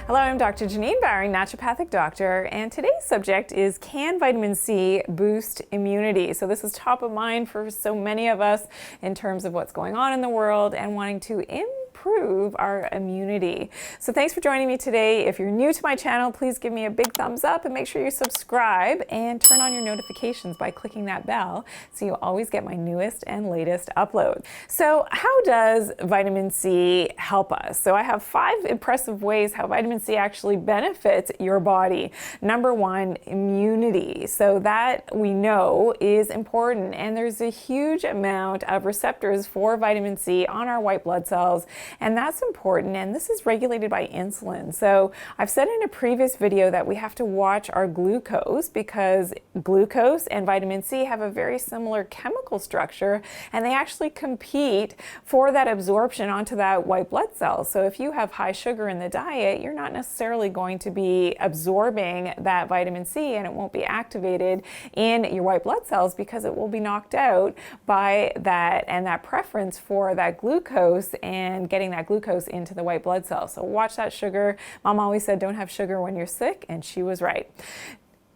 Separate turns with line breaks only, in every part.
Hello, I'm Dr. Janine Vitamin, naturopathic doctor, and today's subject is, can vitamin C boost immunity? So this is top of mind for so many of us in terms of what's going on in the world and wanting to improve our immunity. So thanks for joining me today. If you're new to my channel, please give me a big thumbs up and make sure you subscribe and turn on your notifications by clicking that bell so you always get my newest and latest upload. So how does vitamin C help us? So I have 5 impressive ways how vitamin C actually benefits your body. Number 1, immunity. So that we know is important, and there's a huge amount of receptors for vitamin C on our white blood cells, and that's important, and this is regulated by insulin. So I've said in a previous video that we have to watch our glucose because glucose and vitamin C have a very similar chemical structure, and they actually compete for that absorption onto that white blood cell. So if you have high sugar in the diet, you're not necessarily going to be absorbing that vitamin C, and it won't be activated in your white blood cells because it will be knocked out by that and that preference for that glucose and getting that glucose into the white blood cells. So watch that sugar. Mom always said don't have sugar when you're sick, and she was right.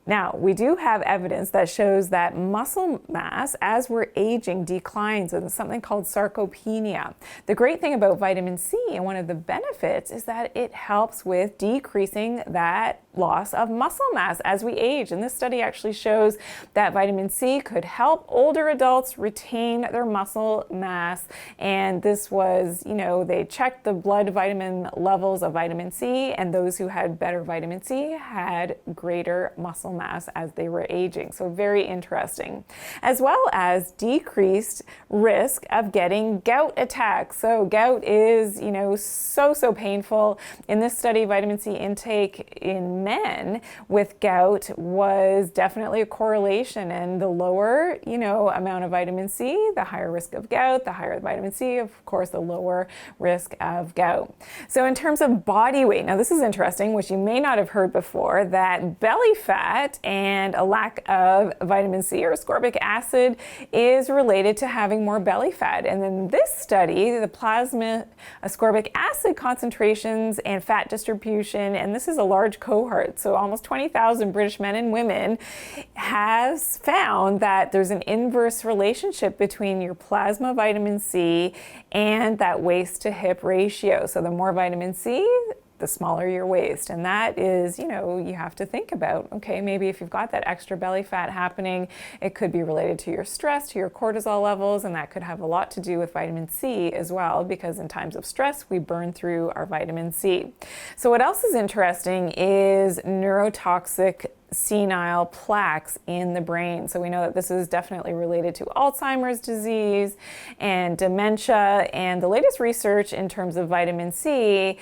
Now, we do have evidence that shows that muscle mass as we're aging declines in something called sarcopenia. The great thing about vitamin C, and one of the benefits, is that it helps with decreasing that loss of muscle mass as we age. And this study actually shows that vitamin C could help older adults retain their muscle mass. And this was, they checked the blood vitamin levels of vitamin C, and those who had better vitamin C had greater muscle mass as they were aging. So very interesting. As well as decreased risk of getting gout attacks. So gout is, so painful. In this study, vitamin C intake in men with gout was definitely a correlation, and the lower, amount of vitamin C, the higher risk of gout, the higher the vitamin C, of course, the lower risk of gout. So in terms of body weight, now this is interesting, which you may not have heard before, that belly fat and a lack of vitamin C or ascorbic acid is related to having more belly fat. And in this study, the plasma ascorbic acid concentrations and fat distribution, and this is a large cohort, so almost 20,000 British men and women, has found that there's an inverse relationship between your plasma vitamin C and that waist to hip ratio. So the more vitamin C, the smaller your waist. And that is, you have to think about, okay, maybe if you've got that extra belly fat happening, it could be related to your stress, to your cortisol levels, and that could have a lot to do with vitamin C as well, because in times of stress, we burn through our vitamin C. So what else is interesting is neurotoxic senile plaques in the brain. So we know that this is definitely related to Alzheimer's disease and dementia, and the latest research in terms of vitamin C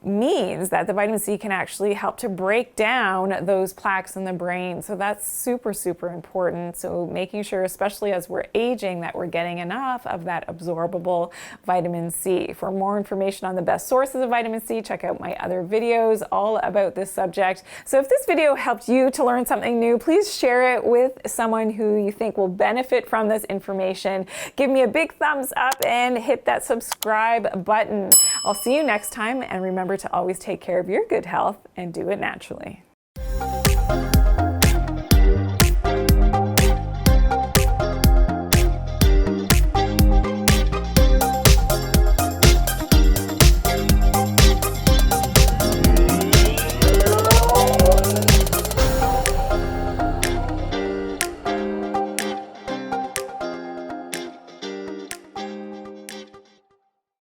means that the vitamin C can actually help to break down those plaques in the brain. So that's super important. So making sure, especially as we're aging, that we're getting enough of that absorbable vitamin C. For more information on the best sources of vitamin C, check out my other videos all about this subject. So if this video helped you to learn something new, please share it with someone who you think will benefit from this information. Give me a big thumbs up and hit that subscribe button. I'll see you next time, and remember to always take care of your good health and do it naturally.